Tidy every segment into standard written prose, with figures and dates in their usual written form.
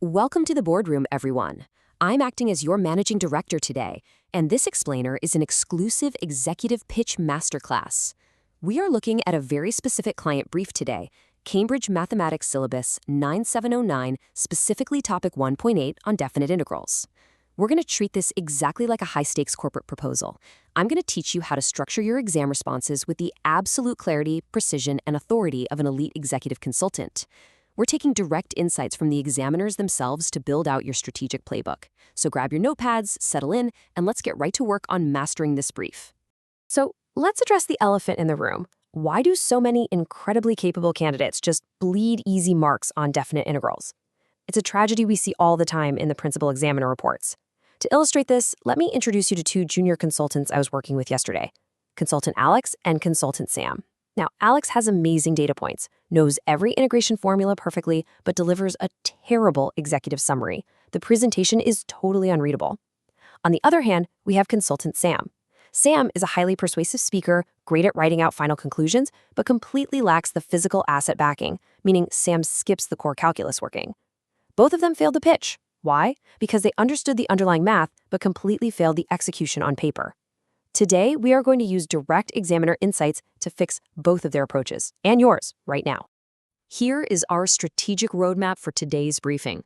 Welcome to the boardroom, everyone. I'm acting as your managing director today, and this explainer is an exclusive executive pitch masterclass. We are looking at a very specific client brief today, Cambridge Mathematics Syllabus 9709, specifically topic 1.8 on definite integrals. We're going to treat this exactly like a high-stakes corporate proposal. I'm going to teach you how to structure your exam responses with the absolute clarity, precision, and authority of an elite executive consultant. We're taking direct insights from the examiners themselves to build out your strategic playbook. So grab your notepads, settle in, and let's get right to work on mastering this brief. So let's address the elephant in the room. Why do so many incredibly capable candidates just bleed easy marks on definite integrals? It's a tragedy we see all the time in the principal examiner reports. To illustrate this, let me introduce you to two junior consultants I was working with yesterday, Consultant Alex and Consultant Sam. Now, Alex has amazing data points, knows every integration formula perfectly, but delivers a terrible executive summary. The presentation is totally unreadable. On the other hand, we have Consultant Sam. Sam is a highly persuasive speaker, great at writing out final conclusions, but completely lacks the physical asset backing, meaning Sam skips the core calculus working. Both of them failed the pitch. Why? Because they understood the underlying math, but completely failed the execution on paper. Today, we are going to use direct examiner insights to fix both of their approaches, and yours, right now. Here is our strategic roadmap for today's briefing.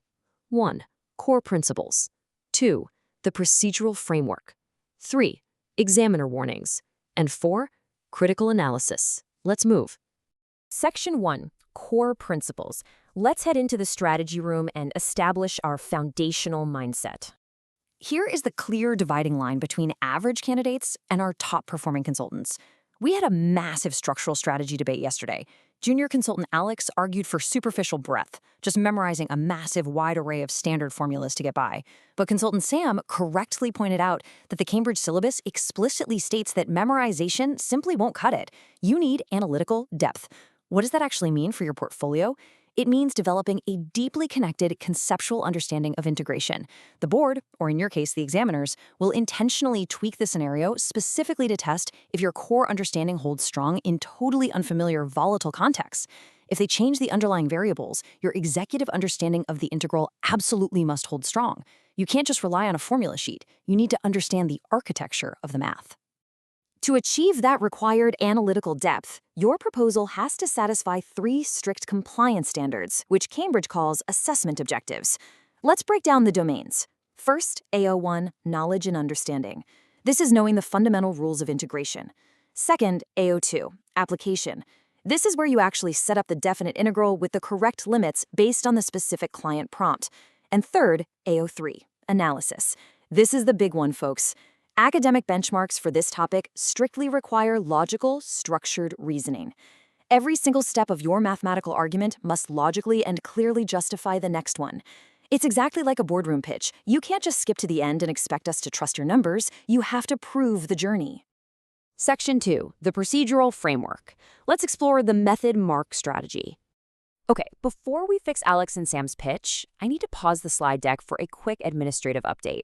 1. Core principles. 2. The procedural framework. 3. Examiner warnings. And 4. Critical analysis. Let's move. Section 1. Core principles. Let's head into the strategy room and establish our foundational mindset. Here is the clear dividing line between average candidates and our top-performing consultants. We had a massive structural strategy debate yesterday. Junior consultant Alex argued for superficial breadth, just memorizing a massive wide array of standard formulas to get by. But consultant Sam correctly pointed out that the Cambridge syllabus explicitly states that memorization simply won't cut it. You need analytical depth. What does that actually mean for your portfolio? It means developing a deeply connected conceptual understanding of integration. The board, or in your case, the examiners, will intentionally tweak the scenario specifically to test if your core understanding holds strong in totally unfamiliar, volatile contexts. If they change the underlying variables, your executive understanding of the integral absolutely must hold strong. You can't just rely on a formula sheet. You need to understand the architecture of the math. To achieve that required analytical depth, your proposal has to satisfy 3 strict compliance standards, which Cambridge calls assessment objectives. Let's break down the domains. First, AO1, knowledge and understanding. This is knowing the fundamental rules of integration. Second, AO2, application. This is where you actually set up the definite integral with the correct limits based on the specific client prompt. And third, AO3, analysis. This is the big one, folks. Academic benchmarks for this topic strictly require logical, structured reasoning. Every single step of your mathematical argument must logically and clearly justify the next one. It's exactly like a boardroom pitch. You can't just skip to the end and expect us to trust your numbers. You have to prove the journey. Section 2, the procedural framework. Let's explore the method mark strategy. Okay, before we fix Alex and Sam's pitch, I need to pause the slide deck for a quick administrative update.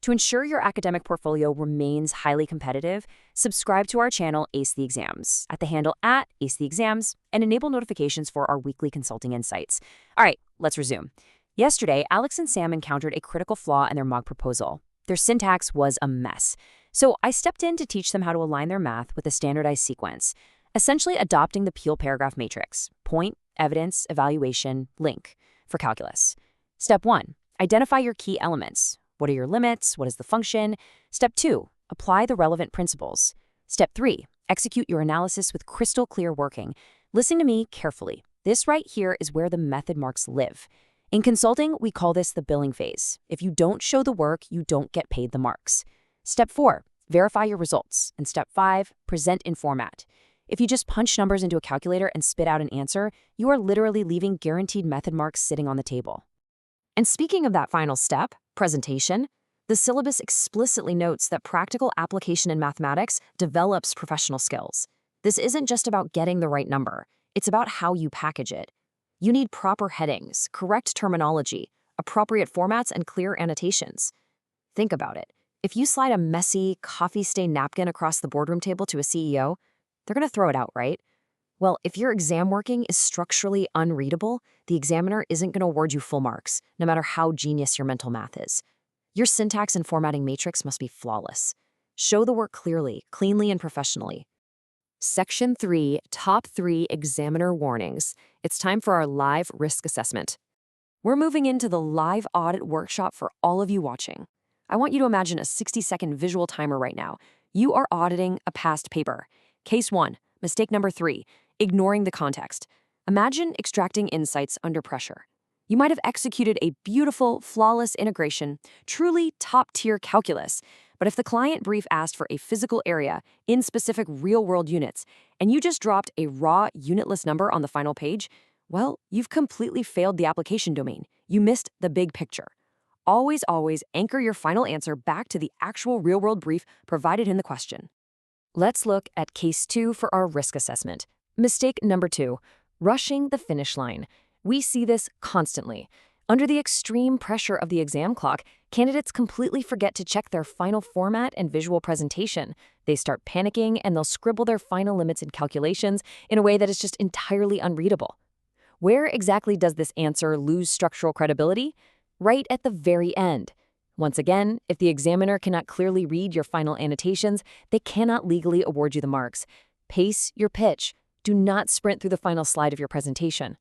To ensure your academic portfolio remains highly competitive, subscribe to our channel Ace the Exams at the handle @AceTheExams and enable notifications for our weekly consulting insights. All right, let's resume. Yesterday, Alex and Sam encountered a critical flaw in their mock proposal. Their syntax was a mess. So I stepped in to teach them how to align their math with a standardized sequence, essentially adopting the Peel paragraph matrix: point, evidence, evaluation, link for calculus. Step 1, identify your key elements. What are your limits? What is the function? Step 2, apply the relevant principles. Step 3, execute your analysis with crystal clear working. Listen to me carefully. This right here is where the method marks live. In consulting, we call this the billing phase. If you don't show the work, you don't get paid the marks. Step 4, verify your results. And step 5, present in format. If you just punch numbers into a calculator and spit out an answer, you are literally leaving guaranteed method marks sitting on the table. And speaking of that final step, presentation, the syllabus explicitly notes that practical application in mathematics develops professional skills. This isn't just about getting the right number. It's about how you package it. You need proper headings, correct terminology, appropriate formats, and clear annotations. Think about it. If you slide a messy, coffee-stained napkin across the boardroom table to a CEO, they're going to throw it out, right? Well, if your exam working is structurally unreadable, the examiner isn't going to award you full marks, no matter how genius your mental math is. Your syntax and formatting matrix must be flawless. Show the work clearly, cleanly, and professionally. Section 3, Top 3 Examiner Warnings. It's time for our live risk assessment. We're moving into the live audit workshop for all of you watching. I want you to imagine a 60-second visual timer right now. You are auditing a past paper. Case 1, mistake number 3, ignoring the context. Imagine extracting insights under pressure. You might have executed a beautiful, flawless integration, truly top-tier calculus, but if the client brief asked for a physical area in specific real-world units, and you just dropped a raw, unitless number on the final page, well, you've completely failed the application domain. You missed the big picture. Always, always anchor your final answer back to the actual real-world brief provided in the question. Let's look at Case 2 for our risk assessment. Mistake number 2, rushing the finish line. We see this constantly. Under the extreme pressure of the exam clock, candidates completely forget to check their final format and visual presentation. They start panicking and they'll scribble their final limits and calculations in a way that is just entirely unreadable. Where exactly does this answer lose structural credibility? Right at the very end. Once again, if the examiner cannot clearly read your final annotations, they cannot legally award you the marks. Pace your pitch. Do not sprint through the final slide of your presentation.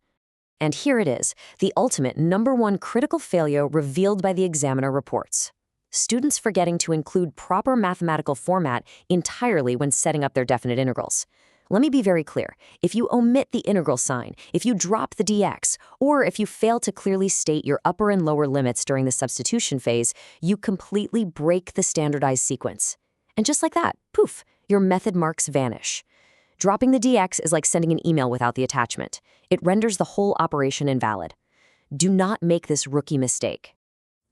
And here it is, the ultimate #1 critical failure revealed by the examiner reports. Students forgetting to include proper mathematical format entirely when setting up their definite integrals. Let me be very clear. If you omit the integral sign, if you drop the dx, or if you fail to clearly state your upper and lower limits during the substitution phase, you completely break the standardized sequence. And just like that, poof, your method marks vanish. Dropping the dx is like sending an email without the attachment. It renders the whole operation invalid. Do not make this rookie mistake.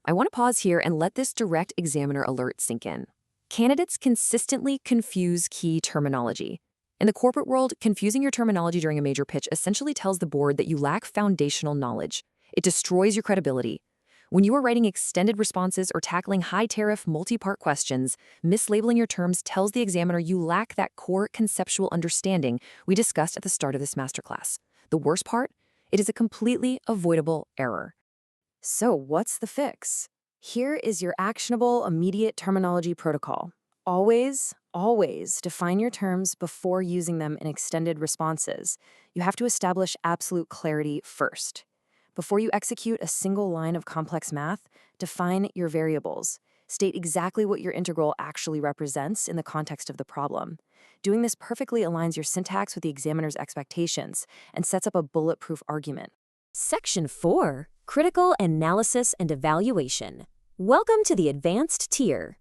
I want to pause here and let this direct examiner alert sink in. Candidates consistently confuse key terminology. In the corporate world, confusing your terminology during a major pitch essentially tells the board that you lack foundational knowledge. It destroys your credibility. When you are writing extended responses or tackling high-tariff, multi-part questions, mislabeling your terms tells the examiner you lack that core conceptual understanding we discussed at the start of this masterclass. The worst part? It is a completely avoidable error. So what's the fix? Here is your actionable, immediate terminology protocol. Always, always define your terms before using them in extended responses. You have to establish absolute clarity first. Before you execute a single line of complex math, define your variables. State exactly what your integral actually represents in the context of the problem. Doing this perfectly aligns your syntax with the examiner's expectations and sets up a bulletproof argument. Section 4, Critical Analysis and Evaluation. Welcome to the advanced tier.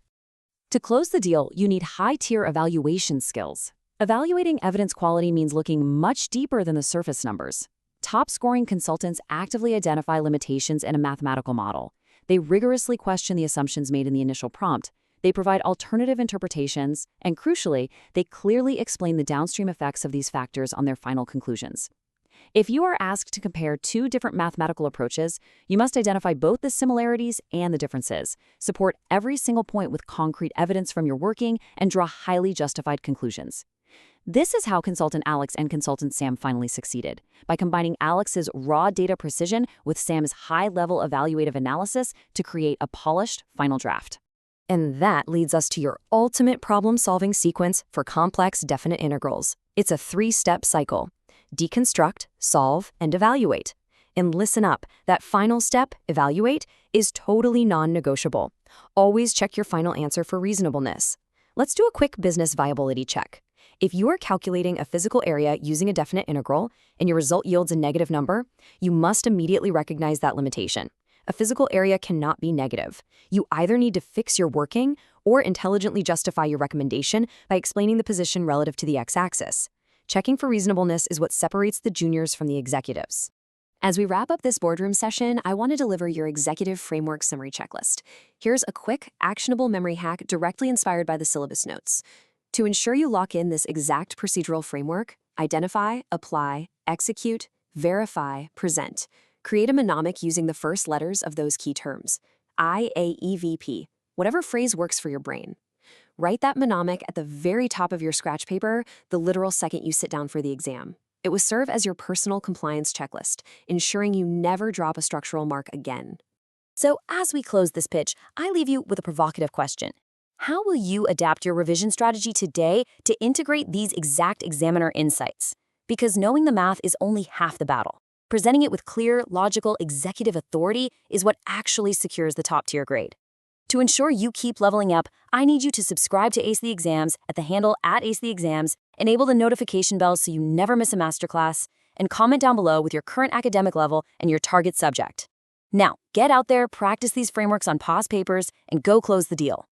To close the deal, you need high-tier evaluation skills. Evaluating evidence quality means looking much deeper than the surface numbers. Top-scoring consultants actively identify limitations in a mathematical model. They rigorously question the assumptions made in the initial prompt. They provide alternative interpretations, and crucially, they clearly explain the downstream effects of these factors on their final conclusions. If you are asked to compare two different mathematical approaches, you must identify both the similarities and the differences, support every single point with concrete evidence from your working, and draw highly justified conclusions. This is how consultant Alex and consultant Sam finally succeeded, by combining Alex's raw data precision with Sam's high-level evaluative analysis to create a polished final draft. And that leads us to your ultimate problem-solving sequence for complex definite integrals. It's a 3-step cycle. Deconstruct, solve, and evaluate. And listen up, that final step, evaluate, is totally non-negotiable. Always check your final answer for reasonableness. Let's do a quick business viability check. If you are calculating a physical area using a definite integral and your result yields a negative number, you must immediately recognize that limitation. A physical area cannot be negative. You either need to fix your working or intelligently justify your recommendation by explaining the position relative to the x-axis. Checking for reasonableness is what separates the juniors from the executives. As we wrap up this boardroom session, I want to deliver your executive framework summary checklist. Here's a quick, actionable memory hack directly inspired by the syllabus notes. To ensure you lock in this exact procedural framework, identify, apply, execute, verify, present. Create a mnemonic using the first letters of those key terms. IAEVP, whatever phrase works for your brain. Write that mnemonic at the very top of your scratch paper the literal second you sit down for the exam. It will serve as your personal compliance checklist, ensuring you never drop a structural mark again. So, as we close this pitch, I leave you with a provocative question. How will you adapt your revision strategy today to integrate these exact examiner insights? Because knowing the math is only half the battle. Presenting it with clear, logical, executive authority is what actually secures the top-tier grade. To ensure you keep leveling up, I need you to subscribe to Ace the Exams at the handle @AceTheExams, enable the notification bell so you never miss a masterclass, and comment down below with your current academic level and your target subject. Now, get out there, practice these frameworks on past papers, and go close the deal.